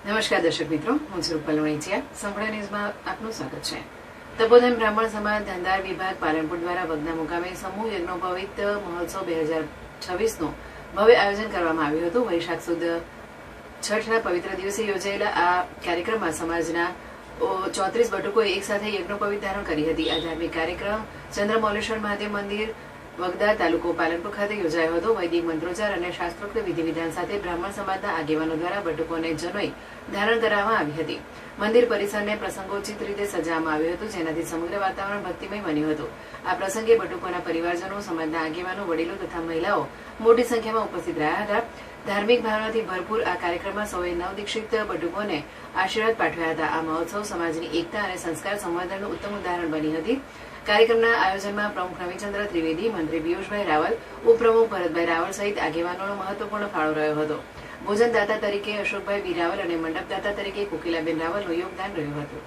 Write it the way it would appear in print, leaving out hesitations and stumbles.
નમસ્કાર દર્શક મિત્રો, હું છું રૂપલ વણિચિયા. સંપૂર્ણ ન્યૂઝમાં આપનું સ્વાગત છે. તપોધન બ્રાહ્મણ સમાજ ધંધાર વિભાગ પાલનપુર દ્વારા વગના મુકામે સમૂહ યજ્ઞોપવિત મહોત્સવ 2026 નું ભવ્ય આયોજન કરવામાં આવ્યું હતું. વૈશાખ સુદ છઠના પવિત્ર દિવસે યોજાયેલા આ કાર્યક્રમમાં સમાજના 34 બટુકોએ એક સાથે યજ્ઞોપવિત ધારણ કરી હતી. આ ધાર્મિક કાર્યક્રમ ચંદ્રમૌલેશ્વર મહાદેવ મંદિર વગદા તાલુકો પાલનપુર ખાતે યોજાયો હતો. વૈદિક મંત્રોચ્ચાર અને શાસ્ત્રોક્ત વિધિ વિધાન સાથે બ્રાહ્મણ સમાજના આગેવાનો દ્વારા બટુકોને જનોઈ ધારણ કરવામાં આવી હતી. મંદિર પરિસરને પ્રસંગોચિત રીતે સજાવવામાં આવ્યું હતું, જેનાથી સમગ્ર વાતાવરણ ભક્તિમય બન્યું હતું. આ પ્રસંગે બટુકોના પરિવારજનો, સમાજના આગેવાનો, વડીલો તથા મહિલાઓ મોટી સંખ્યામાં ઉપસ્થિત રહ્યા હતા. ધાર્મિક ભાવનાથી ભરપૂર આ કાર્યક્રમમાં સૌએ નવદીક્ષિત બટુકોને આશીર્વાદ પાઠવ્યા હતા. આ મહોત્સવ સમાજની એકતા અને સંસ્કાર સંવર્ધનનું ઉત્તમ ઉદાહરણ બની હતી. કાર્યક્રમના આયોજનમાં પ્રમુખ રવિચંદ્ર ત્રિવેદી, મંત્રી પિયુષભાઈ રાવલ, ઉપપ્રમુખ ભરતભાઈ રાવલ સહિત આગેવાનોનો મહત્વપૂર્ણ ફાળો રહ્યો હતો. ભોજનદાતા તરીકે અશોકભાઈ બી રાવલ અને મંડપદાતા તરીકે કોકિલાબેન રાવલનું યોગદાન રહ્યું હતું.